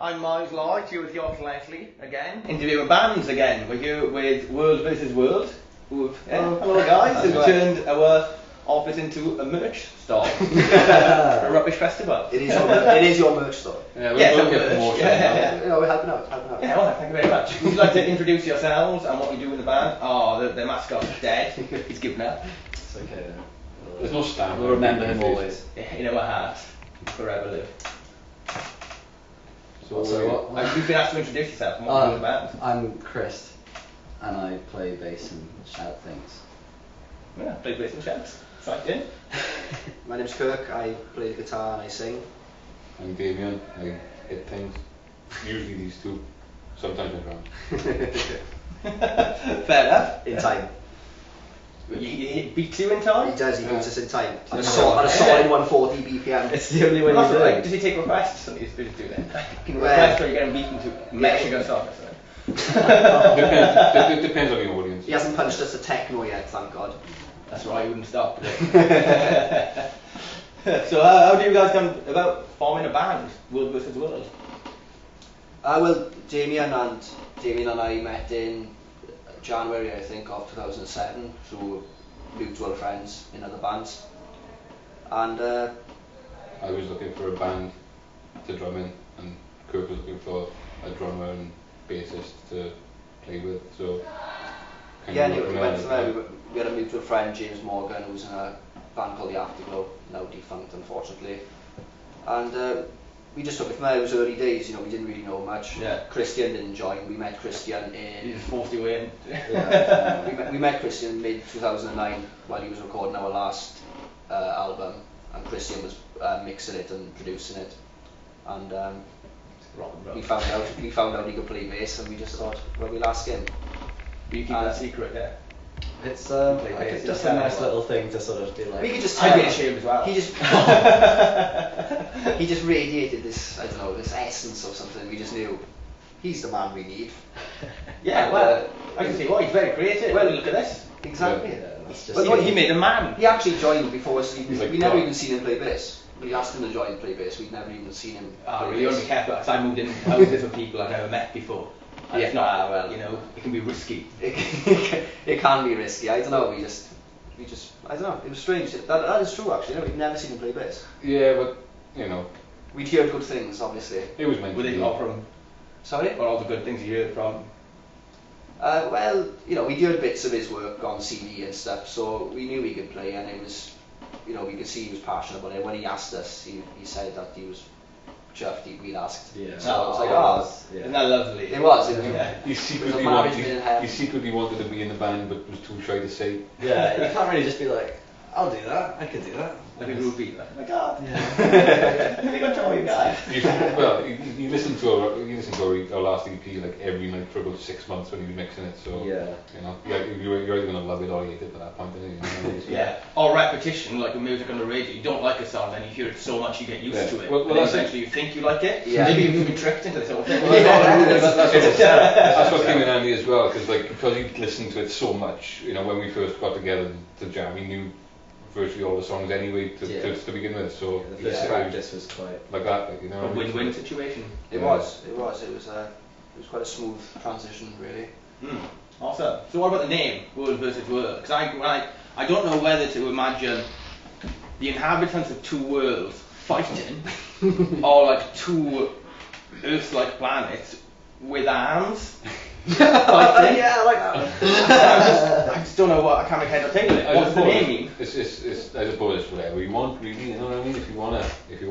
I'm Miles Lloyd, here with Llanelli again, interviewing bands again. We're here with World vs. World. Hello guys, who've turned our office into a merch store. A rubbish festival. It is your merch store. Yeah, we're merch. We're helping out. Yeah, well, thank you very much. Would you like to introduce yourselves and what you do in the band? Oh, the mascot is dead. He's given up. It's okay then. There's no stamp. We'll remember him always. In our hearts, forever live. So what? You've been asked to introduce yourself and what you do in the band. I'm Chris, and I play bass and shout things. Yeah, play bass and shouts. Exciting. My name's Kirk. I play the guitar and I sing. I'm Damien. I hit things. Usually these two. Sometimes I drum. Fair enough. In time. He beats you in time? He does. He beats us in time. At a Yeah. solid 140 BPM. It's the only way Well, you do right. it. Does he take requests? Something he's supposed to do then. Well, Requests where you're getting beaten to Mexico song or something. It depends on the audience. He hasn't punched us to techno yet, thank God. That's why he wouldn't stop. So how do you guys come about forming a band, World vs. World? Well, Damien and I met in January, I think, of 2007 through mutual friends in other bands. And I was looking for a band to drum in, and Kirk was looking for a drummer and bassist to play with. So we went from there. We had a mutual friend, James Morgan, who was in a band called The Afterglow, now defunct unfortunately. And we just took it from there. It was early days, we didn't really know much. Yeah. Christian didn't join. We met Christian He in... just forced you in. we met Christian in mid-2009 while he was recording our last album, and Christian was mixing it and producing it. And Rock and roll. we found out he could play bass, and we just thought, well, we'll ask him. You keep that secret there. It's Play like bass. just a nice little thing to sort of be like. We could just I'd tell be ashamed as well. he just radiated this, I don't know, this essence or something. We just knew he's the man we need. Yeah, And, well, I can see why. He's very creative. Well, look at this. Exactly. Yeah, that's just Well, He made a man. He actually joined before us. He's like We never God. even seen him play bass. We asked him to join and play bass. We'd never even seen him. Oh, play really? You bass. only careful because I moved in houses with people I've never met before. And it's not, well, it can be risky. It can be risky. I don't know. We just, I don't know. It was strange. That is true actually. We've never seen him play bass. Yeah, but We'd heard good things, obviously. it was meant Were to they be. all from, Sorry. or all the good things you heard from? Well, we'd heard bits of his work on CD and stuff, so we knew he could play, and it was, we could see he was passionate about it. When he asked us, he said that he was chuffed we'd asked. Yeah. So I was like, Isn't that lovely? It was. Yeah. He There's secretly a marriage made in heaven. wanted to be in the band, but was too shy to say. Yeah, you can't really just be like, I'll do that. I could do that. Like a groupie. Like, oh my God. Yeah. Big on Joey guy. You listen to our last EP like every night for about 6 months when he was mixing it. So Yeah. you're either gonna love it or hate it by that point. Yeah. Or repetition, like with music on the radio. You don't like a song, then you hear it so much you get used Yeah. to it. Well, and then that's it. eventually you think you like it. Yeah. Maybe you've been tricked into this whole thing. That's what came in handy as well, because he listened to it so much. When we first got together to jam, he knew virtually all the songs anyway to begin with. So The he first said practice was quite. like that, A win-win situation. It was. It was quite a smooth transition, really. Awesome. So what about the name, World vs. World? Because I don't know whether to imagine the inhabitants of two worlds fighting, or like two Earth-like planets with arms. Fighting. Yeah, I like that one. I just don't know what I can't make head or tail of it. What does the name mean? It's I suppose it's whatever you want, really. You know what I mean? If you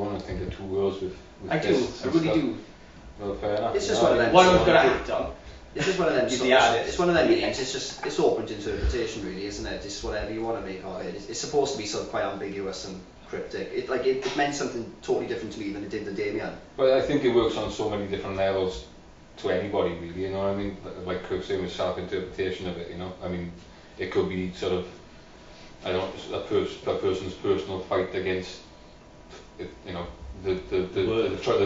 wanna think of two worlds with I do. this I and really stuff, do. Well, fair enough. It's just one of them. One of them's got a hat on. It's just one of them. He's songs. the artist. It's one of them meanings. It's open to interpretation, really, isn't it? It's whatever you want to make of it. It's supposed to be sort of quite ambiguous and cryptic. It meant something totally different to me than it did to Damien. But I think it works on so many different levels to anybody, really. You know what I mean? Like Kirk saying, with self-interpretation of it. I mean, it could be sort of, I don't know, a person's personal fight against, the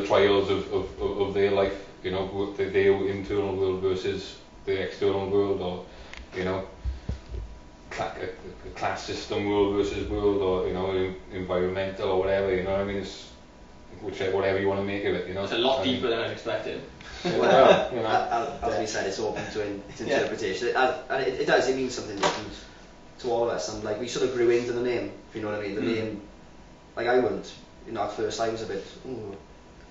trials of their life. Their internal world versus the external world, or a class system world versus world, or environmental or whatever. I mean, whatever you want to make of it, you know. It's a lot I mean, deeper than I was expecting. well, you know. As we said, it's open to interpretation. And it does, it means something different to all of us. And like, we sort of grew into the name, if you know what I mean. The name, like I wouldn't, you know, at first I was a bit, ooh,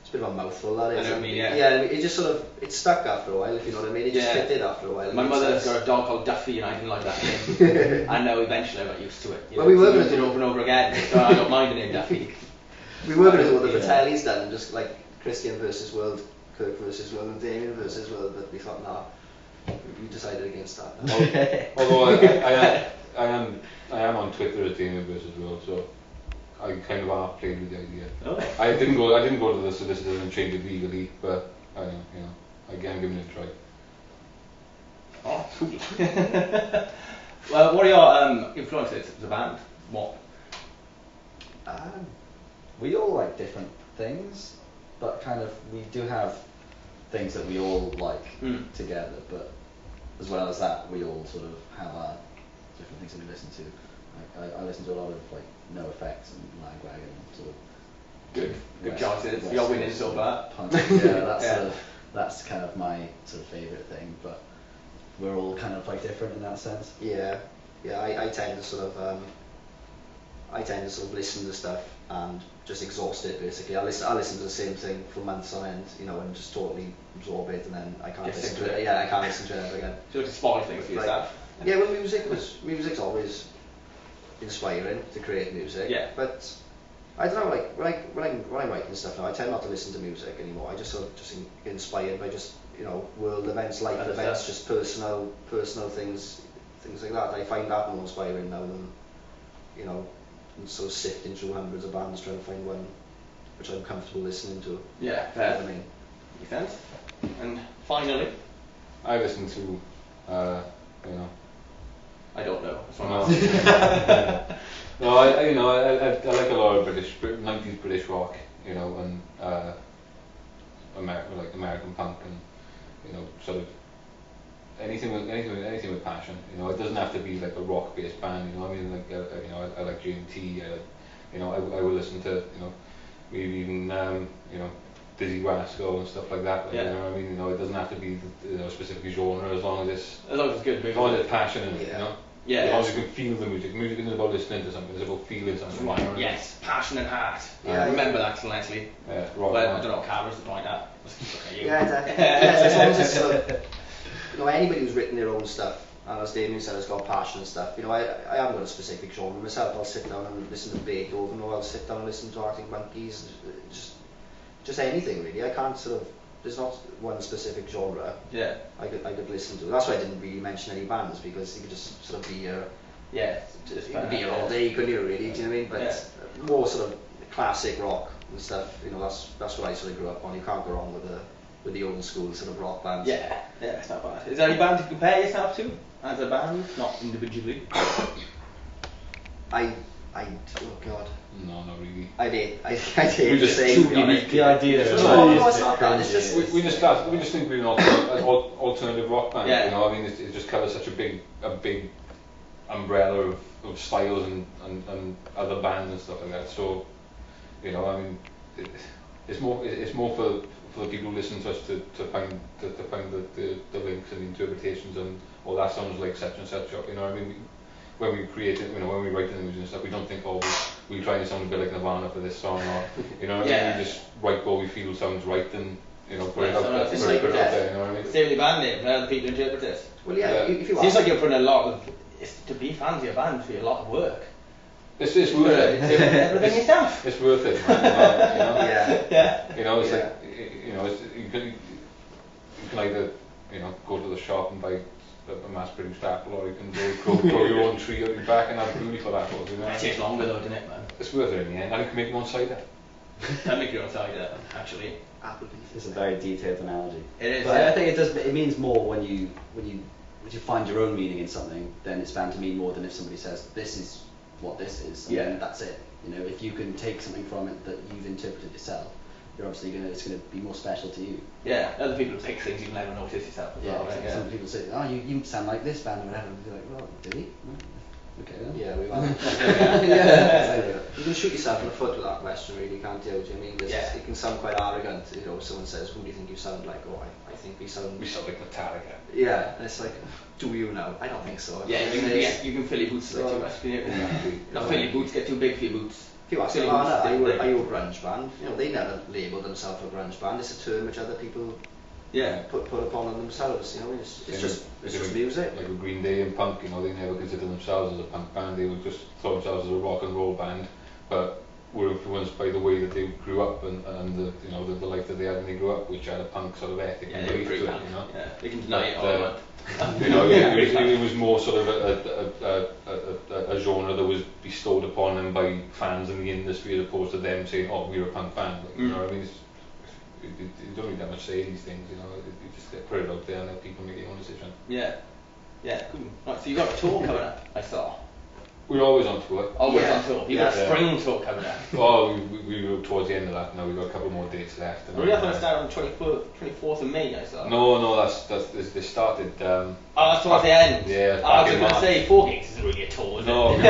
it's a bit of a mouthful, that is. I know what you mean, yeah. Yeah, it just sort of, it stuck after a while, if you know what I mean. It just fitted after a while. My mother's got a dog called Duffy and I didn't like that name. And now eventually I got used to it. You Well, know, we were to gonna use it do- over and over again, so I don't mind the name Duffy. We were going to do what the Yeah. Fratelli's done, just like Christian versus World, Kirk versus World, and Damien versus World, but we thought, nah, we decided against that. Although I am on Twitter at Damien versus World, so I kind of half played with the idea. Oh. I didn't go to the solicitors and change it legally, but I know, you know, again, giving it a try. Oh, cool. Well, what are your influences as a band? What? We all like different things, but kind of we do have things that we all like together. But as well as that, we all sort of have our different things that we listen to. Like, I listen to a lot of like No Effects and Lagwagon, sort of Good West- choices. West You're winning Coast so sort far. of punk. Yeah, that's Yeah. Sort of, that's kind of my sort of favourite thing. But we're all kind of like different in that sense. Yeah, I tend to sort of listen to stuff and just exhaust it basically. I listen to the same thing for months on end, you know, and just totally absorb it, and then I can't Get listen sick to of it. it. Yeah, I can't listen to it ever again. So it's a spoil thing for Like, yourself. yeah, well, music's always inspiring to create music. Yeah. But I don't know, like when I'm writing stuff now, I tend not to listen to music anymore. I just sort of get inspired by just, you know, world events, life Other events, stuff. just personal things like that. I find that more inspiring now than, you know, sort of sifting through hundreds of bands trying to find one which I'm comfortable listening to. Yeah, You know fair. what I mean? Makes sense. And finally, I listen to, you know, I don't know. That's what No. I'm asking. No, I you know, I like a lot of 90s British rock, you know, and American punk, and you know, sort of anything with passion. You know, it doesn't have to be like a rock-based band. You know, I mean, like you know, I like G&T. You know, I will listen to, you know, maybe even you know, Dizzy Rascal and stuff like that. Like, Yeah. You know what I mean? You know, it doesn't have to be, you know, a specific genre, as long as it's Good. as long as it's passion in it, Yeah. you know. Yeah. As long as you can feel the music. Music isn't about listening to something, it's about feeling something. You know what I mean? Yes, passion and heart. Yeah. Remember that, Leslie. Yeah, rock Well, band. I don't know what cameras to point at. Okay, you. Yeah, exactly. Yeah, as long as it's sort of, you know, anybody who's written their own stuff, and as Damien said, has got passion and stuff. You know, I haven't got a specific genre myself. I'll sit down and listen to Beethoven, or I'll sit down and listen to Arctic Monkeys, just anything really. I can't sort of. There's not one specific genre Yeah. I could listen to. That's why I didn't really mention any bands, because you could just sort of be here. Yeah. Just You could be here all day, couldn't you? Really, do you know what I mean? But Yeah. more sort of classic rock and stuff. You know, that's what I sort of grew up on. You can't go wrong with the old school sort of rock bands. Yeah, it's not bad. Is there any band you compare yourself to as a band, not individually? Oh God. No, not really. I did We just say too to be honest. unique. The idea Yeah. of No, it's not that. It's just We just think we're an alternative rock band. Yeah. You know, I mean, it just covers such a big umbrella of styles and other bands and stuff like that. So, you know, I mean, it's more for the people who listen to us to find the links and the interpretations and that sounds like such and such. You know, what I mean, when we create it, you know, when we write the music and stuff, we don't think, oh, we try and sound a bit like Nirvana for this song, or you know, what I mean, we just write what we feel sounds right and, you know, put it out there. it's Put it like out there, you know what I mean? Same with your band name, how other people interpret it. well, yeah. Yeah. If you Seems ask, like you're putting a lot of, to be fans of your band must be a lot of work. It's worth it. Doing everything yourself. It's worth it, man, you know? yeah. Yeah. You know, it's Yeah. like, you know, you can either, you know, go to the shop and buy a mass-produced apple, or you can grow your own tree out your back and have beautiful apples, you know. It takes longer though, doesn't it, man? It's worth it in the end, and you can make your own cider. Can make your own cider, actually. Applebee's. It's a very detailed analogy. It is, But yeah. I think it does. It means more when you find your own meaning in something. Then it's bound to mean more than if somebody says this is what this is. And Yeah. then that's it. You know, if you can take something from it that you've interpreted yourself, you're obviously it's gonna be more special to you. Yeah, other people pick things you've never noticed yourself as well, right? Some people say, oh, you sound like this band or whatever. And you're like, well, do we? No. Okay then. Yeah, we've had Yeah. You can shoot yourself in the foot with that question, really, can't you? Do you know what I mean? Yeah. It can sound quite arrogant, you know, if someone says, who do you think you sound like? Oh, I think we sound... We sound like Metallica. Yeah, and it's like, do you know? I don't think so. Yeah, And you can, it's- you can fill your boots a bit too much, can you? Not fill your boots, get too big for your boots. If you ask Fill them, your boots, are big. you a grunge band? You know, they never labelled themselves a grunge band. It's a term which other people Yeah. put upon themselves. You know, it's just music. Like with Green Day and punk, you know, they never considered themselves as a punk band. They would just throw themselves as a rock and roll band, but were influenced by the way that they grew up and the you know the life that they had when they grew up, which had a punk sort of ethic. Yeah, and they were belief pretty to it, punk. you know. Yeah, they can deny it But, all, but... You know, Yeah, it was more sort of a genre that was bestowed upon them by fans in the industry as opposed to them saying, oh, we're a punk band. Like, you know what I mean? You don't need that much say these things, you know. You just put it out there and let people make their own decision. Yeah. Yeah, cool. Right, so you got a tour coming up, I saw. We're always on tour. Always Yeah. on tour. You got a Yeah. spring tour coming up. Oh, we were towards the end of that now. We've got a couple more dates left. And Really, I thought it started on the 24th of May, I saw. No, they started. Oh, that's towards the end. Yeah, Oh, I was back in going to March. say, 4 gigs isn't really a tour, is No, it? we've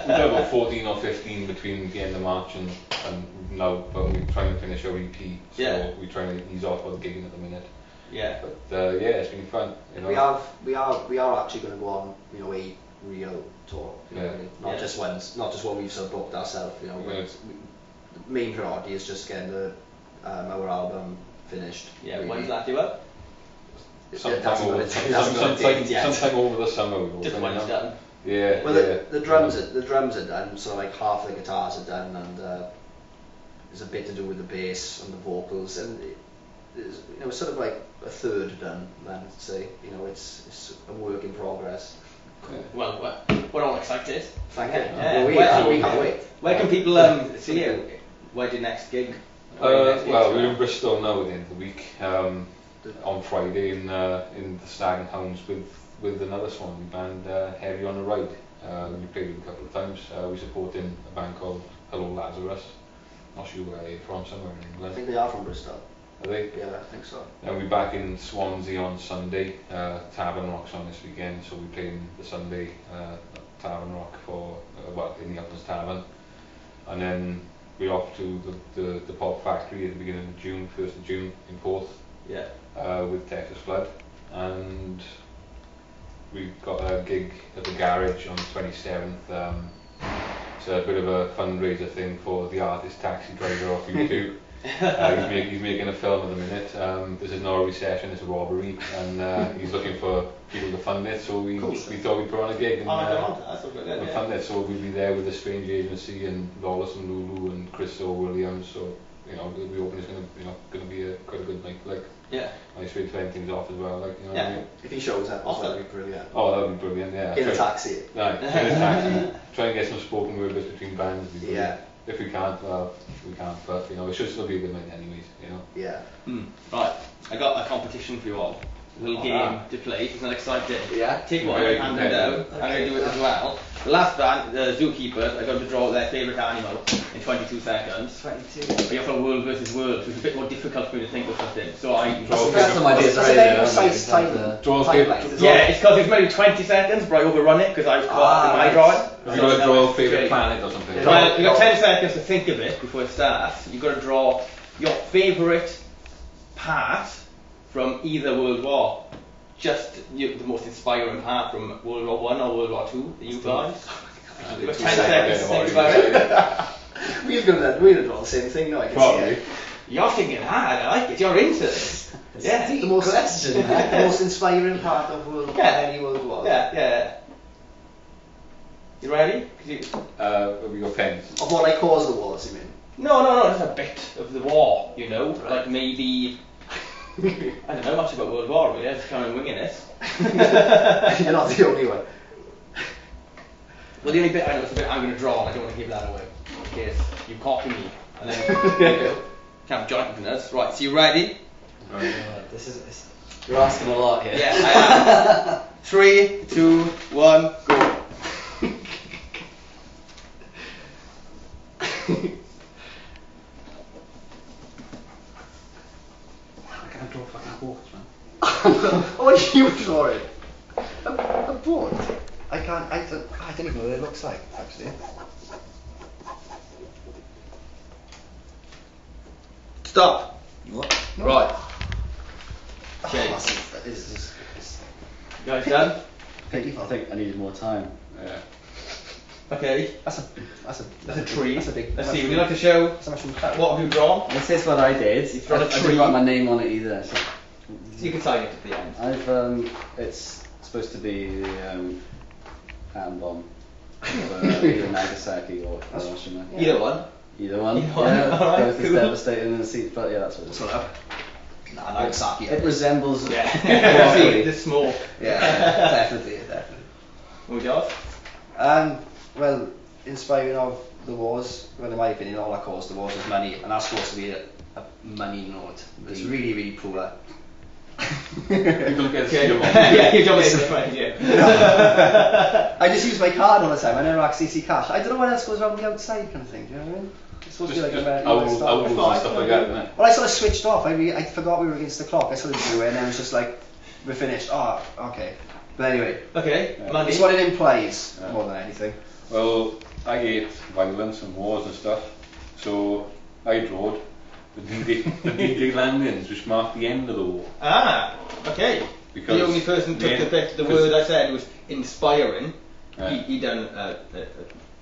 done about 14 or 15 between the end of March and now, but we're trying to finish our EP, so Yeah. we're trying to ease off on gigging at the minute. Yeah. But yeah, it's been fun. You know. We are actually going to go on, you know, a real tour. You know, Yeah. not Yeah. not just one we've sort of booked ourselves. You know, Yeah. the main priority is just getting our album finished. Yeah, really. when's that due up? Sometime over the summer we Just hope, when you it's know. done. Yeah. Well, yeah. the drums are done, so like half the guitars are done, and there's a bit to do with the bass and the vocals, and it's, you know, sort of like a third done. Then say, you know, it's a work in progress. Yeah. Well, we're all excited. Thank you. Yeah. We can't wait. Where can people see you? Where's your next gig? Well, we're in Bristol now at the end of the week. On Friday in the Stag and Hounds with another Swansea band, Heavy on the Ride. We played with a couple of times. We're supporting a band called Hello Lazarus. Not sure where they're from, somewhere in I England. think they are from Bristol. Are they? Yeah, I think so. And we're back in Swansea on Sunday. Tavern Rock's on this weekend, so we're playing the Sunday Tavern Rock for in the Uplands Tavern, and then we're off to the Pop Factory at the beginning of June, 1st of June in Porth. Yeah. With Texas Flood, and we've got a gig at the garage on the 27th. It's a bit of a fundraiser thing for the artist taxi driver off YouTube. He's making a film at the minute. This is not a recession, it's a robbery, and he's looking for people to fund it, so we thought we'd put on a gig and That's all good, we'll fund it. So we'll be there with the Strange Agency and Lawless and Lulu and Chris Williams, so you know, we hope it's gonna be quite a good night, like. Yeah. Nice way to end things off as well, like, you know what Yeah. I mean? If he shows up, Awesome. that'd be brilliant. Oh, that would be brilliant, yeah. In a taxi. Right, in a taxi. Try and get some spoken word bits between bands. Would be Yeah. brilliant. If we can't, well, we can't, but, you know, it should still be a good night anyways, you know? Yeah. Right, I got a competition for you all. A little game Ah. to play. Isn't that exciting? Yeah. Take one, Very hand them down. competitive. I'm going to do it as well. The last band, the Zookeepers, I got to draw their favourite animal in 22 seconds. 22. But you're for World versus World, so it's a bit more difficult for me to think of something. So I Draw That's some ideas That's already. a very don't we? precise time. Draw a timeline. favourite- Yeah, it's because it's maybe 20 seconds, but I overrun it because I was caught in my right. drawing. Have you got to draw a favourite Okay. planet or something? Yeah. Well, you've got 10 seconds to think of it before it starts. You've got to draw your favourite part from either World War. Just the most inspiring part from World War One or World War Two that you guys. You've got 10 seconds to think about it. We're gonna draw the same thing now. I can Probably. see it. You're thinking hard, I like it, you're into this. Yeah. The most question. The most inspiring part of any World War. Yeah. You ready? 'Cause you... Have we got pens? Of what I caused the wars, you mean? No, just a bit of the war, you know, like maybe. I don't know much about World War really, I'm just kind of winging it. You're not the only one. Well, the only bit I know is the bit I'm going to draw, and I don't want to give that away, in case you copy me, and then you can't join between us. Right, so you ready? You're asking a lot here. Yeah, I am. 3, 2, 1, go. I can't draw fucking horse, man. Oh, you draw it. A boat. I don't even know what it looks like, actually. Stop. What? Right. Okay. Okay. It's You guys done? I think I needed more time. Yeah. Okay. that's That's a tree. That's a big. Let's see. Would you like to show That's a mushroom. what have you drawn? This is what I did. You've drawn a I tree. didn't write my name on it either. So. You can sign it at the end. I've it's supposed to be the atom bomb of either Nagasaki or Hiroshima. Yeah. Either one. Either one. Either one, Yeah, alright, both is cool. devastating in the seat, but yeah, that's what it is. Sort of. Nah, Nagasaki. It resembles. Yeah. roughly. This small. Yeah, definitely. What yours? Well, inspiring of the wars, well, in my opinion, all that caused the wars was money, and that's supposed to be a money note. It's really, really poor. You don't get to see Okay. them all. Yeah, you don't make it right, yeah. I just use my card all the time. I never actually see cash. I don't know what else goes around the outside, kind of thing. Do you know what I mean? It's supposed Just, to be like just a owls and style. stuff like that, isn't it? Well, I sort of switched off. I forgot we were against the clock. I sort of drew it, and then it was just like, we're finished. Oh, okay. But anyway, Okay, Yeah. money. it's what it implies Yeah. more than anything. Well, I hate violence and wars and stuff, so I drawed the D-Day landings, which marked the end of the war. Ah, okay. Because the only person took yeah, the bit, the 'cause- word I said was inspiring. Yeah. He done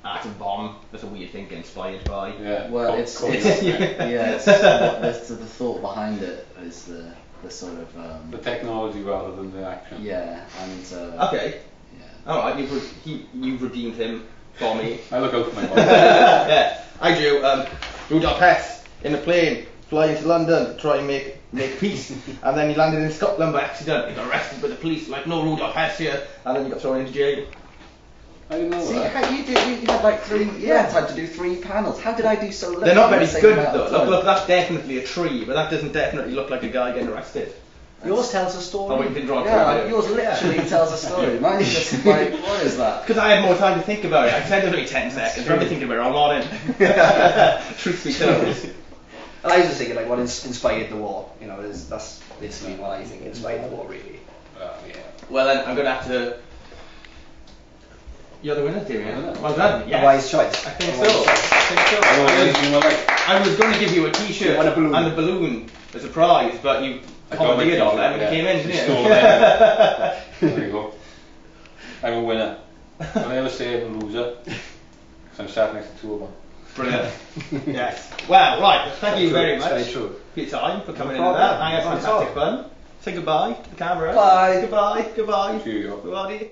atom bomb. That's a weird thing, inspired by. Yeah. Well, co- it's co- yeah, it's the thought behind it is the sort of the technology rather than the action. yeah, and Okay. yeah. All right. You've redeemed him for me. I look out for my body. Yeah. I drew Rudolph Hess in a plane flying to London to try and make peace, and then he landed in Scotland by accident. He got arrested by the police. Like, no Rudolph Hess here, and then he got thrown into jail. I didn't know See that. how you had like three. You had time to do 3 panels. How did I do so little? They're not in very the same good amount though. of time? Look, that's definitely a tree, but that doesn't definitely look like a guy getting arrested. Yours tells a story. Oh, we can draw a Yeah, tree. yours literally tells a story. Mine's just like, what is that? Because I had more time to think about it. I said only 10 seconds. I've been thinking about it all morning. Truth be told. And I was just thinking, like, what inspired the war? You know, that's basically what I think inspired the war, really. Yeah. Well then, I'm going to have to... You're the winner, dear. Yeah. Well done. Yes. A wise choice. I think A so. wise choice. I think so. I don't know anything in my life. I was going to give you a T-shirt You want a balloon? and a balloon as a prize, but you I got my commandeered all t-shirt, them and yeah. it came in, You didn't stole you? them. There you go. I'm a winner. I'll never say I'm a loser, because I'm sat next to 2 of them. Brilliant. Yes. Well, right. Thank you True, very it's much very true. for your time, for coming No into that. problem. I had Not at fantastic all. fun. Say goodbye to the camera. Bye. Goodbye. Goodbye. Cheerio. Goodbye.